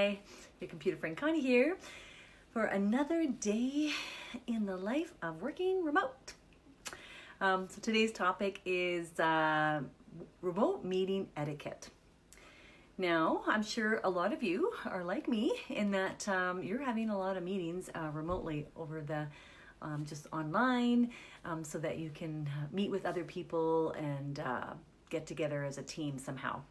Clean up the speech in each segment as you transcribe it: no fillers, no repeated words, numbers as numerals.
Hi, your computer friend Connie here for another day in the life of working remote. So today's topic is remote meeting etiquette. Now, I'm sure a lot of you are like me in that you're having a lot of meetings remotely over the just online so that you can meet with other people and get together as a team somehow.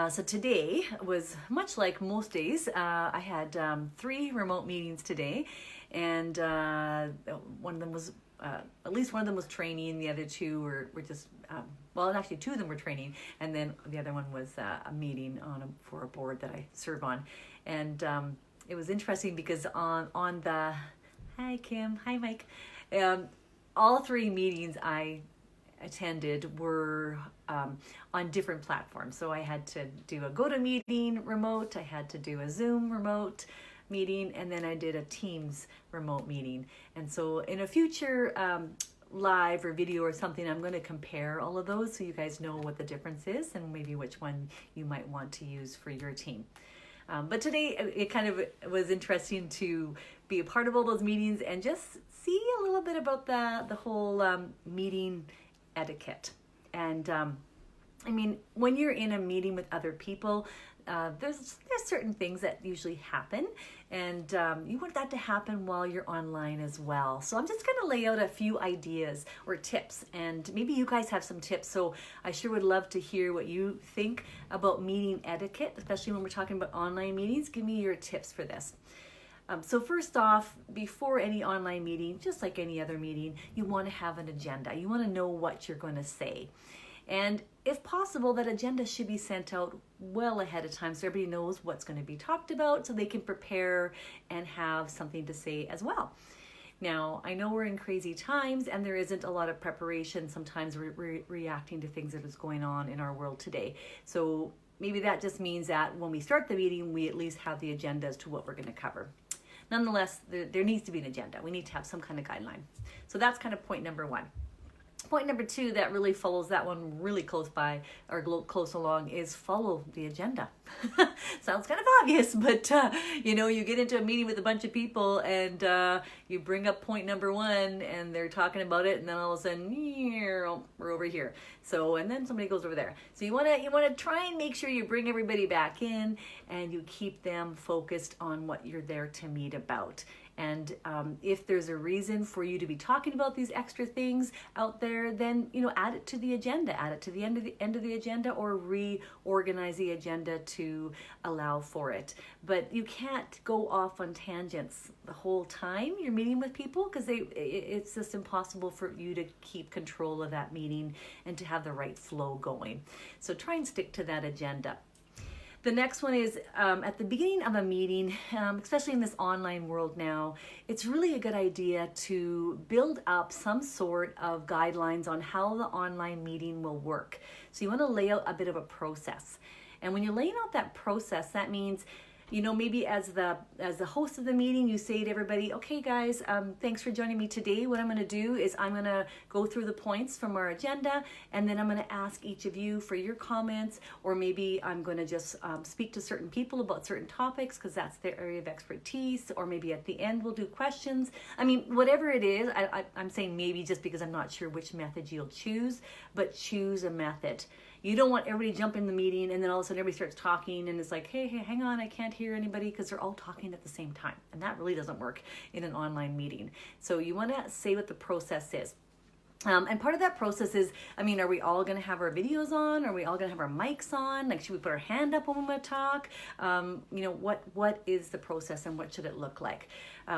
So today was much like most days. I had 3 remote meetings today, and one of them was, at least one of them was training, the other 2 were just, well, actually 2 of them were training, and then the other one was a meeting for a board that I serve on. And it was interesting because on the, hi Kim, hi Mike, all 3 meetings I attended were on different platforms. So I had to do a GoToMeeting remote, I had to do a Zoom remote meeting, and then I did a Teams remote meeting. And so in a future live or video or something, I'm going to compare all of those so you guys know what the difference is and maybe which one you might want to use for your team. But today it kind of was interesting to be a part of all those meetings and just see a little bit about the whole meeting etiquette. And I mean, when you're in a meeting with other people, there's certain things that usually happen, and you want that to happen while you're online as well. So I'm just going to lay out a few ideas or tips, and maybe you guys have some tips. So I sure would love to hear what you think about meeting etiquette, especially when we're talking about online meetings. Give me your tips for this. So first off, before any online meeting, just like any other meeting, you want to have an agenda. You want to know what you're going to say. And if possible, that agenda should be sent out well ahead of time so everybody knows what's going to be talked about so they can prepare and have something to say as well. Now, I know we're in crazy times and there isn't a lot of preparation. Sometimes we're reacting to things that is going on in our world today. So maybe that just means that when we start the meeting, we at least have the agenda as to what we're going to cover. Nonetheless, there needs to be an agenda. We need to have some kind of guideline. So that's kind of point number 1. Point number 2 that really follows that one really close by or close along is follow the agenda. Sounds kind of obvious, but you know, you get into a meeting with a bunch of people and you bring up point number 1 and they're talking about it, and then all of a sudden we're over here. So, and then somebody goes over there. So you want to try and make sure you bring everybody back in and you keep them focused on what you're there to meet about. And if there's a reason for you to be talking about these extra things out there, then add it to the agenda, add it to the end of the agenda, or reorganize the agenda to allow for it. But you can't go off on tangents the whole time you're meeting with people, because it's just impossible for you to keep control of that meeting and to have the right flow going. So try and stick to that agenda. The next one is at the beginning of a meeting, especially in this online world now, it's really a good idea to build up some sort of guidelines on how the online meeting will work. So you want to lay out a bit of a process. And when you're laying out that process, that means maybe as the host of the meeting, you say to everybody, okay guys, thanks for joining me today. What I'm going to do is I'm going to go through the points from our agenda, and then I'm going to ask each of you for your comments, or maybe I'm going to just speak to certain people about certain topics because that's their area of expertise, or maybe at the end we'll do questions. I mean, whatever it is, I'm saying maybe just because I'm not sure which method you'll choose, but choose a method. You don't want everybody to jump in the meeting and then all of a sudden everybody starts talking and it's like, hey, hang on, I can't hear anybody, because they're all talking at the same time. And that really doesn't work in an online meeting. So you want to say what the process is. And part of that process is, are we all going to have our videos on? Are we all going to have our mics on? Like, should we put our hand up when we want to talk? What is the process and what should it look like?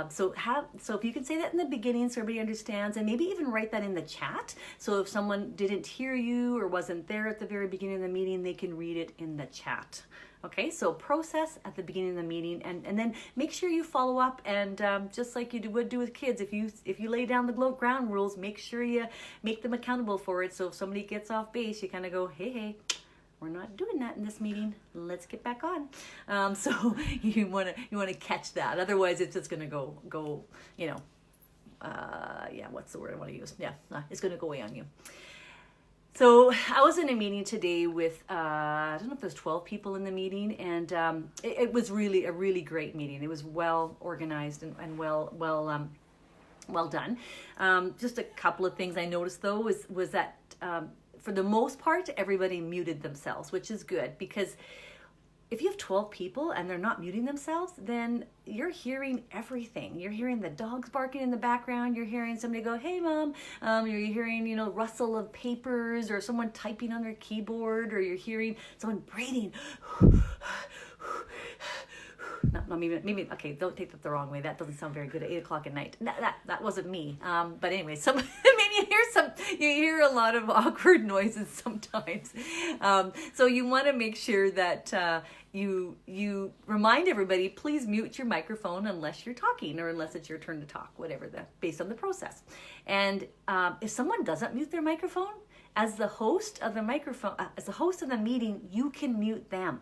So if you can say that in the beginning so everybody understands, and maybe even write that in the chat. So if someone didn't hear you or wasn't there at the very beginning of the meeting, they can read it in the chat. Okay, so process at the beginning of the meeting, and then make sure you follow up, and just like you would do with kids, if you lay down the ground rules, make sure you make them accountable for it. So if somebody gets off base, you kind of go, hey, we're not doing that in this meeting. Let's get back on. So you want to catch that. Otherwise, it's just going to go. What's the word I want to use? Yeah, it's going to go away on you. So I was in a meeting today with, I don't know if there's 12 people in the meeting, and it was really a really great meeting. It was well organized and well done. Just a couple of things I noticed though was that for the most part, everybody muted themselves, which is good, because if you have 12 people and they're not muting themselves, then you're hearing everything. You're hearing the dogs barking in the background. You're hearing somebody go, "Hey, Mom." You're hearing, rustle of papers or someone typing on their keyboard, or you're hearing someone breathing. No, maybe, okay, don't take that the wrong way. That doesn't sound very good at 8 o'clock at night. That wasn't me. But anyway, maybe you hear a lot of awkward noises sometimes. So you want to make sure that you remind everybody, please mute your microphone unless you're talking, or unless it's your turn to talk, whatever, based on the process. And if someone doesn't mute their microphone, as the host of the meeting, you can mute them.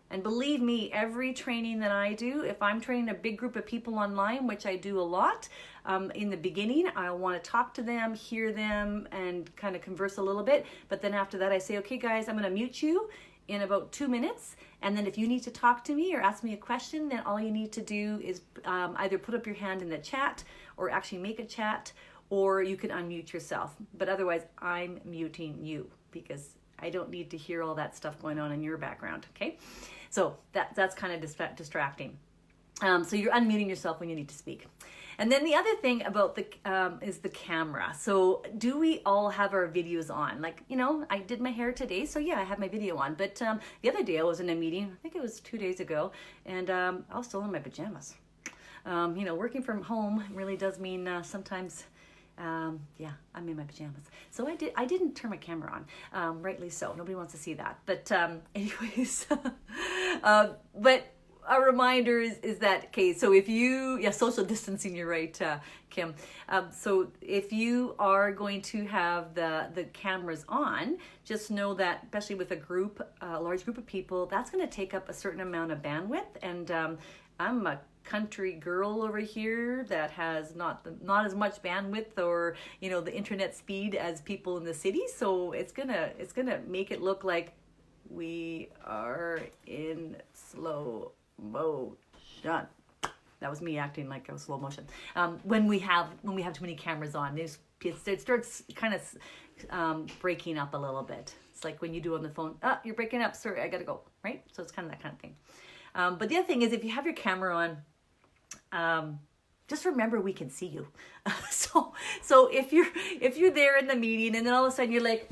And believe me, every training that I do, if I'm training a big group of people online, which I do a lot, in the beginning, I want to talk to them, hear them, and kind of converse a little bit. But then after that, I say, okay, guys, I'm going to mute you in about 2 minutes. And then if you need to talk to me or ask me a question, then all you need to do is either put up your hand in the chat, or actually make a chat, or you can unmute yourself. But otherwise, I'm muting you, because I don't need to hear all that stuff going on in your background, okay? So that's kind of distracting. So you're unmuting yourself when you need to speak. And then the other thing about is the camera. So do we all have our videos on? Like, I did my hair today, so yeah, I have my video on. But the other day I was in a meeting, I think it was 2 days ago, and I was still in my pajamas. Working from home really does mean sometimes, yeah, I'm in my pajamas. So I didn't turn my camera on, rightly so. Nobody wants to see that. But anyways, but a reminder is that, okay, so if social distancing, you're right, Kim. So if you are going to have the cameras on, just know that, especially with a large group of people, that's going to take up a certain amount of bandwidth. And I'm a country girl over here that has not as much bandwidth or the internet speed as people in the city, so it's gonna make it look like we are in slow motion. That was me acting like I was slow motion. When we have too many cameras on, it starts kind of breaking up a little bit. It's like when you do on the phone, you're breaking up, sorry, I gotta go, right? So it's kind of that kind of thing. But the other thing is, if you have your camera on, just remember we can see you. So if you're there in the meeting and then all of a sudden you're like,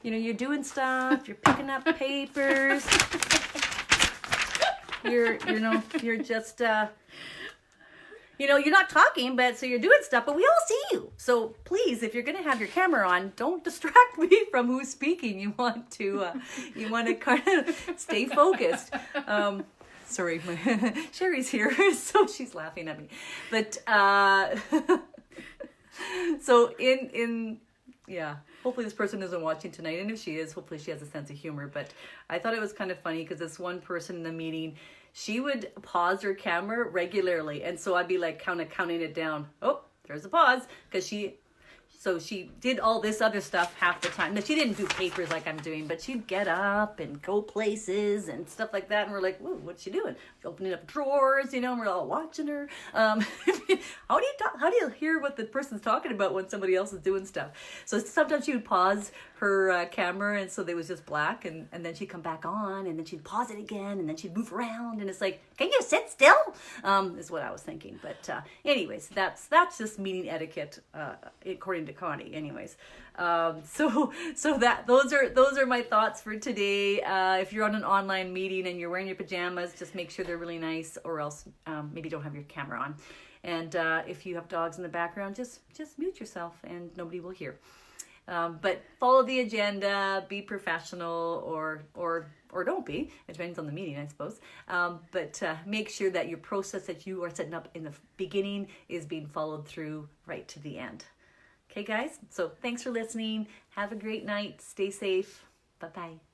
you're doing stuff, you're picking up papers, you're just you're not talking, but so you're doing stuff, but we all see you. So please, if you're going to have your camera on, don't distract me from who's speaking. You want to kind of stay focused. Sorry, Sherry's here, so she's laughing at me. But so yeah, hopefully this person isn't watching tonight, and if she is, hopefully she has a sense of humor. But I thought it was kind of funny because this one person in the meeting, she would pause her camera regularly, and so I'd be like counting it down. Oh, there's a pause, because she did all this other stuff half the time. Now, she didn't do papers like I'm doing, but she'd get up and go places and stuff like that. And we're like, whoa, what's she doing? Opening up drawers, and we're all watching her. How do you hear what the person's talking about when somebody else is doing stuff? So sometimes she would pause her camera, and so they was just black, and then she'd come back on, and then she'd pause it again, and then she'd move around, and it's like, can you sit still? Is what I was thinking. But anyways, that's just meeting etiquette according to Connie. Anyways, so that those are my thoughts for today. If you're on an online meeting and you're wearing your pajamas, just make sure they're really nice, or else maybe don't have your camera on. And if you have dogs in the background, just mute yourself, and nobody will hear. But follow the agenda, be professional, or don't be. It depends on the meeting, I suppose. But make sure that your process that you are setting up in the beginning is being followed through right to the end. Okay, guys? So thanks for listening. Have a great night. Stay safe. Bye-bye.